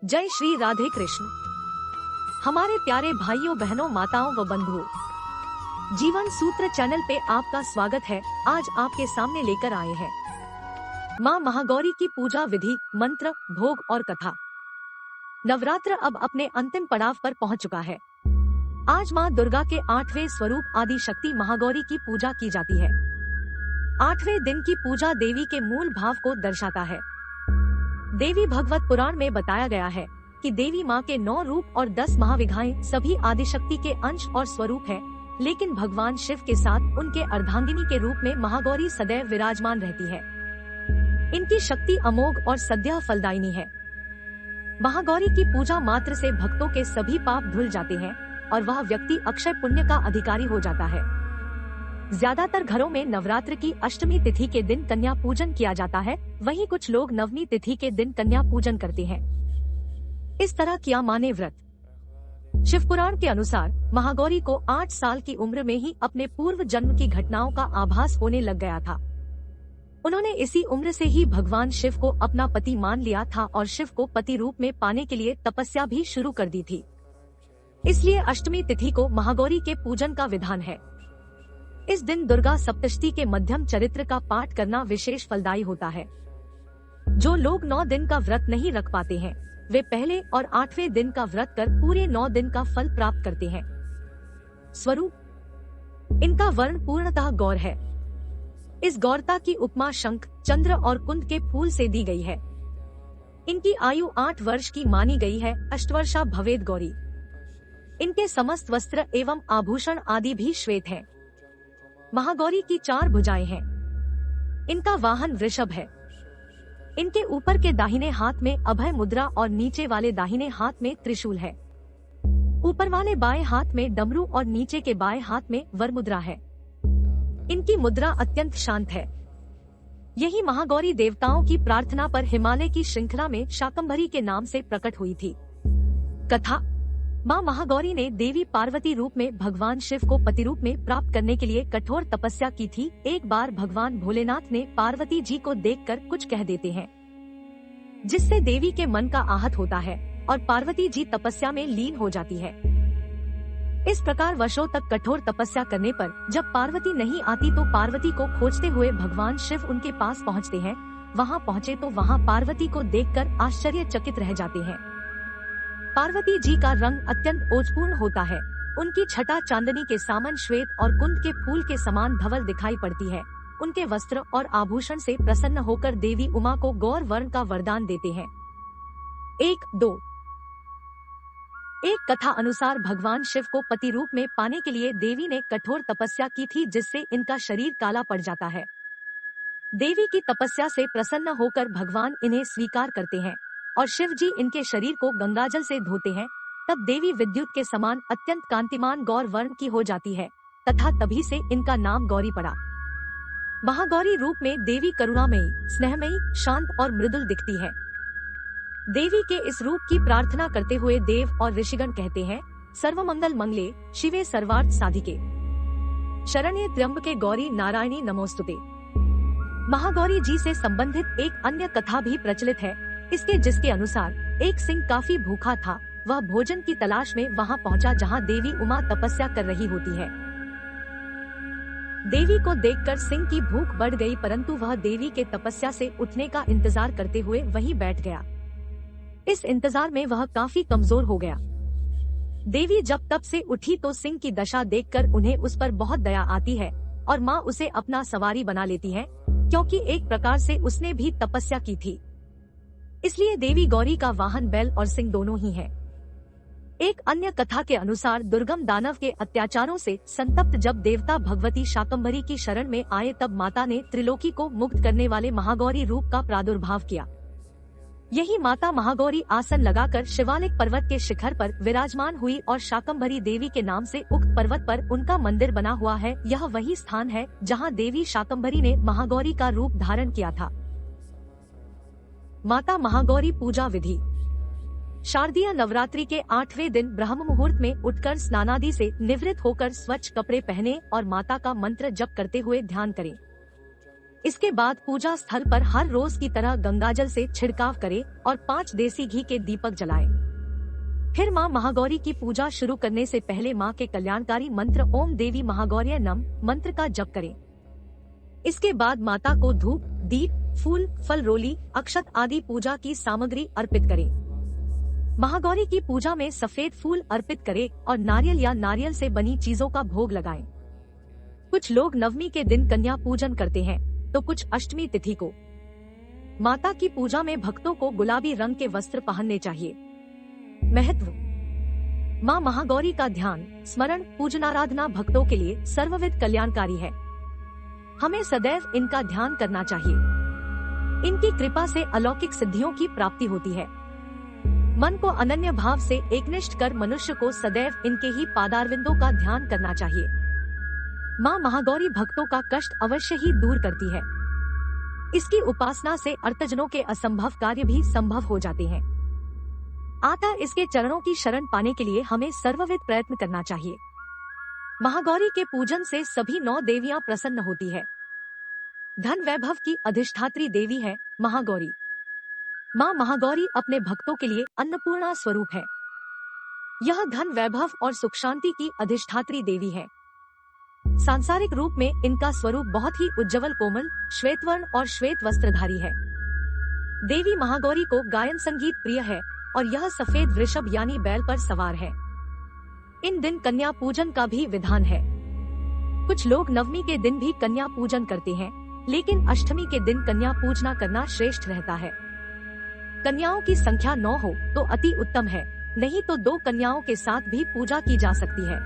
जय श्री राधे कृष्ण। हमारे प्यारे भाइयों बहनों माताओं व बंधुओं, जीवन सूत्र चैनल पे आपका स्वागत है। आज आपके सामने लेकर आए हैं माँ महागौरी की पूजा विधि, मंत्र, भोग और कथा। नवरात्र अब अपने अंतिम पड़ाव पर पहुंच चुका है। आज माँ दुर्गा के 8वें स्वरूप आदि शक्ति महागौरी की पूजा की जाती है। 8वें दिन की पूजा देवी के मूल भाव को दर्शाता है। देवी भगवत पुराण में बताया गया है कि देवी माँ के 9 रूप और 10 महाविघाएं सभी आदिशक्ति के अंश और स्वरूप है, लेकिन भगवान शिव के साथ उनके अर्धांगिनी के रूप में महागौरी सदैव विराजमान रहती है। इनकी शक्ति अमोघ और सद्यः फलदायिनी है। महागौरी की पूजा मात्र से भक्तों के सभी पाप धुल जाते हैं और वह व्यक्ति अक्षय पुण्य का अधिकारी हो जाता है। ज्यादातर घरों में नवरात्र की अष्टमी तिथि के दिन कन्या पूजन किया जाता है, वहीं कुछ लोग नवमी तिथि के दिन कन्या पूजन करते हैं। इस तरह किया माँ ने व्रत। शिव पुराण के अनुसार महागौरी को 8 साल की उम्र में ही अपने पूर्व जन्म की घटनाओं का आभास होने लग गया था। उन्होंने इसी उम्र से ही भगवान शिव को अपना पति मान लिया था और शिव को पति रूप में पाने के लिए तपस्या भी शुरू कर दी थी। इसलिए अष्टमी तिथि को महागौरी के पूजन का विधान है। इस दिन दुर्गा सप्तशती के मध्यम चरित्र का पाठ करना विशेष फलदायी होता है। जो लोग 9 दिन का व्रत नहीं रख पाते हैं, वे पहले और 8वें दिन का व्रत कर पूरे 9 दिन का फल प्राप्त करते हैं। स्वरूप इनका वर्ण पूर्णतः गौर है। इस गौरता की उपमा शंख, चंद्र और कुंद के फूल से दी गई है। इनकी आयु 8 वर्ष की मानी गई है। अष्टवर्षा भवेद गौरी। इनके समस्त वस्त्र एवं आभूषण आदि भी श्वेत हैं। महागौरी की 4 भुजाएं हैं। इनका वाहन वृषभ है। इनके ऊपर के दाहिने हाथ में अभय मुद्रा और नीचे वाले दाहिने हाथ में त्रिशूल है। ऊपर वाले बाएं हाथ में डमरू और नीचे के बाएं हाथ में वर मुद्रा है। इनकी मुद्रा अत्यंत शांत है। यही महागौरी देवताओं की प्रार्थना पर हिमालय की श्रृंखला में शाकंभरी के नाम से प्रकट हुई थी। कथा। माँ महागौरी ने देवी पार्वती रूप में भगवान शिव को पति रूप में प्राप्त करने के लिए कठोर तपस्या की थी। एक बार भगवान भोलेनाथ ने पार्वती जी को देखकर कुछ कह देते हैं, जिससे देवी के मन का आहत होता है और पार्वती जी तपस्या में लीन हो जाती है। इस प्रकार वर्षों तक कठोर तपस्या करने पर जब पार्वती नहीं आती तो पार्वती को खोजते हुए भगवान शिव उनके पास पहुँचते हैं। वहाँ पहुँचे तो वहाँ पार्वती को देखकर आश्चर्यचकित रह जाते हैं। पार्वती जी का रंग अत्यंत ओजपूर्ण होता है। उनकी छटा चांदनी के सामन श्वेत और कुंद के फूल के समान धवल दिखाई पड़ती है। उनके वस्त्र और आभूषण से प्रसन्न होकर देवी उमा को गौर वर्ण का वरदान देते हैं। 1-2 एक कथा अनुसार भगवान शिव को पति रूप में पाने के लिए देवी ने कठोर तपस्या की थी, जिससे इनका शरीर काला पड़ जाता है। देवी की तपस्या से प्रसन्न होकर भगवान इन्हें स्वीकार करते हैं और शिव जी इनके शरीर को गंगाजल से धोते हैं। तब देवी विद्युत के समान अत्यंत कांतिमान गौर वर्ण की हो जाती है तथा तभी से इनका नाम गौरी पड़ा। महागौरी रूप में देवी करुणामयी, स्नेहमयी, शांत और मृदुल दिखती है। देवी के इस रूप की प्रार्थना करते हुए देव और ऋषिगण कहते हैं, सर्वमंगल मंगले शिवे सर्वार्थ साधिके, शरण्ये त्र्यंबके गौरी नारायणी नमोस्तुते। महागौरी जी से संबंधित एक अन्य कथा भी प्रचलित है। जिसके अनुसार एक सिंह काफी भूखा था। वह भोजन की तलाश में वहां पहुंचा जहां देवी उमा तपस्या कर रही होती है। देवी को देखकर सिंह की भूख बढ़ गई, परंतु वह देवी के तपस्या से उठने का इंतजार करते हुए वहीं बैठ गया। इस इंतजार में वह काफी कमजोर हो गया। देवी जब तब से उठी तो सिंह की दशा देखकर उन्हें उस पर बहुत दया आती है और माँ उसे अपना सवारी बना लेती है, क्योंकि एक प्रकार से उसने भी तपस्या की थी। इसलिए देवी गौरी का वाहन बैल और सिंह दोनों ही है। एक अन्य कथा के अनुसार दुर्गम दानव के अत्याचारों से संतप्त जब देवता भगवती शाकंभरी की शरण में आए, तब माता ने त्रिलोकी को मुक्त करने वाले महागौरी रूप का प्रादुर्भाव किया। यही माता महागौरी आसन लगाकर शिवालिक पर्वत के शिखर पर विराजमान हुई और शाकंभरी देवी के नाम से उक्त पर्वत पर उनका मंदिर बना हुआ है। यह वही स्थान है जहाँ देवी शाकंभरी ने महागौरी का रूप धारण किया था। माता महागौरी पूजा विधि। शारदीय नवरात्रि के 8वें दिन ब्रह्म मुहूर्त में उठकर स्नानादि से निवृत्त होकर स्वच्छ कपड़े पहने और माता का मंत्र जप करते हुए ध्यान करें। इसके बाद पूजा स्थल पर हर रोज की तरह गंगाजल से छिड़काव करे और 5 देसी घी के दीपक जलाए। फिर मां महागौरी की पूजा शुरू करने से पहले मां के कल्याणकारी मंत्र ओम देवी महागौर्य नम मंत्र का जप करें। इसके बाद माता को धूप, दीप, फूल, फल, रोली, अक्षत आदि पूजा की सामग्री अर्पित करें। महागौरी की पूजा में सफेद फूल अर्पित करें और नारियल या नारियल से बनी चीजों का भोग लगाएं। कुछ लोग नवमी के दिन कन्या पूजन करते हैं तो कुछ अष्टमी तिथि को। माता की पूजा में भक्तों को गुलाबी रंग के वस्त्र पहनने चाहिए। महत्व: मां महागौरी का ध्यान, स्मरण, पूजनाराधना भक्तों के लिए सर्वविध कल्याणकारी है। हमें सदैव इनका ध्यान करना चाहिए। इनकी कृपा से अलौकिक सिद्धियों की प्राप्ति होती है। मन को अनन्य भाव से एकनिष्ठ कर मनुष्य को सदैव इनके ही पादारविंदों का ध्यान करना चाहिए। मां महागौरी भक्तों का कष्ट अवश्य ही दूर करती है। इसकी उपासना से अर्तजनों के असंभव कार्य भी संभव हो जाते हैं। अतः इसके चरणों की शरण पाने के लिए हमें सर्वविध प्रयत्न करना चाहिए। महागौरी के पूजन से सभी 9 देवियां प्रसन्न होती है। धन वैभव की अधिष्ठात्री देवी है महागौरी। मां महागौरी अपने भक्तों के लिए अन्नपूर्णा स्वरूप है। यह धन वैभव और सुख शांति की अधिष्ठात्री देवी है। सांसारिक रूप में इनका स्वरूप बहुत ही उज्ज्वल, कोमल, श्वेतवर्ण और श्वेत वस्त्रधारी है। देवी महागौरी को गायन संगीत प्रिय है और यह सफेद वृषभ यानी बैल पर सवार है। इन दिन कन्या पूजन का भी विधान है। कुछ लोग नवमी के दिन भी कन्या पूजन करते हैं, लेकिन अष्टमी के दिन कन्या पूजना करना श्रेष्ठ रहता है। कन्याओं की संख्या 9 हो तो अति उत्तम है, नहीं तो 2 कन्याओं के साथ भी पूजा की जा सकती है।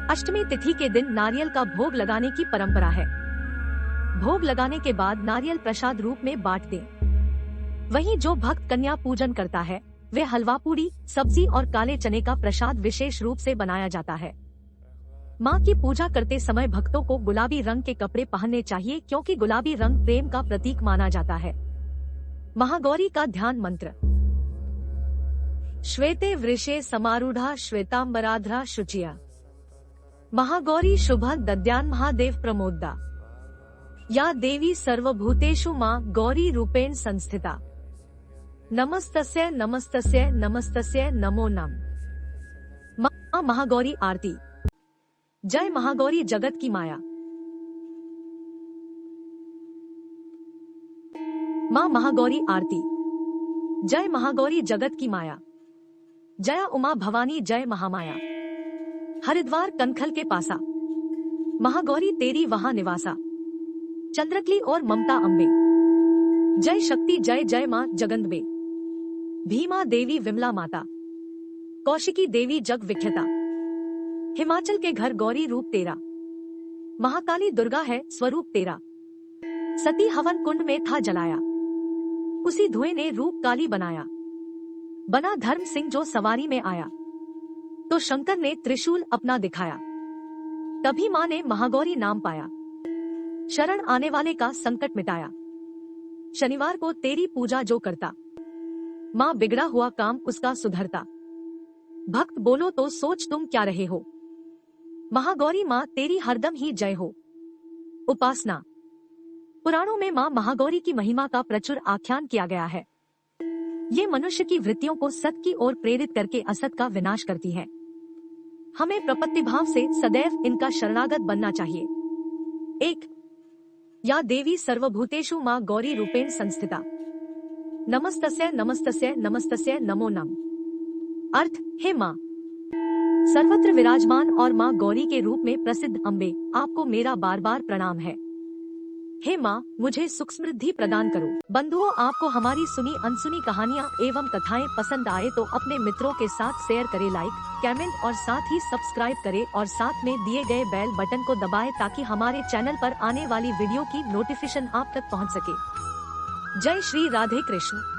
अष्टमी तिथि के दिन नारियल का भोग लगाने की परंपरा है। भोग लगाने के बाद नारियल प्रसाद रूप में बांट दें। वहीं जो भक्त कन्या पूजन करता है वे हलवा पूड़ी, सब्जी और काले चने का प्रसाद विशेष रूप से बनाया जाता है। मां की पूजा करते समय भक्तों को गुलाबी रंग के कपड़े पहनने चाहिए, क्योंकि गुलाबी रंग प्रेम का प्रतीक माना जाता है। महागौरी का ध्यान मंत्र: श्वेते वृषे समारूढ़ा श्वेतांबराध्रा शुचिया महागौरी शुभ दद्यान महादेव प्रमोदा या देवी सर्वभूतेषु मां गौरी रूपेण संस्थिता नमस्तस्यै नमस्तस्यै नमस्तस्यै नमो नमः। मां महागौरी आरती। जय महागौरी जगत की माया। मां महागौरी आरती। जय महागौरी जगत की माया। जय उमा भवानी जय महामाया। हरिद्वार कनखल के पासा महागौरी तेरी वहां निवासा। चंद्रकली और ममता अम्बे। जय शक्ति जय जय मां जगदम्बे। भीमा देवी विमला माता। कौशिकी देवी जग विख्याता। हिमाचल के घर गौरी रूप तेरा। महाकाली दुर्गा है स्वरूप तेरा। सती हवन कुंड में था जलाया, उसी धुएं ने रूप काली बनाया। बना धर्म सिंह जो सवारी में आया, तो शंकर ने त्रिशूल अपना दिखाया। तभी मां ने महागौरी नाम पाया, शरण आने वाले का संकट मिटाया। शनिवार को तेरी पूजा जो करता, मां बिगड़ा हुआ काम उसका सुधरता। भक्त बोलो तो सोच तुम क्या रहे हो, महागौरी मां तेरी हरदम ही जय हो। उपासना। पुराणों में मां महागौरी की महिमा का प्रचुर आख्यान किया गया है। ये मनुष्य की वृत्तियों को सत की ओर प्रेरित करके असत का विनाश करती है। हमें प्रपत्ति भाव से सदैव इनका शरणागत बनना चाहिए। 1. या देवी सर्वभूतेषु मां गौरी रूपेण संस्थिता नमस्तस्यै नमस्तस्यै नमस्तस्यै नमो नमः। अर्थ: हे मां सर्वत्र विराजमान और मां गौरी के रूप में प्रसिद्ध अम्बे, आपको मेरा बार बार प्रणाम है। हे मां, मुझे सुख समृद्धि प्रदान करो। बंधुओं, आपको हमारी सुनी अनसुनी कहानियाँ एवं कथाएं पसंद आए तो अपने मित्रों के साथ शेयर करें, लाइक, कमेंट और साथ ही सब्सक्राइब करें और साथ में दिए गए बेल बटन को दबाएं ताकि हमारे चैनल पर आने वाली वीडियो की नोटिफिकेशन आप तक पहुंच सके। जय श्री राधे कृष्ण।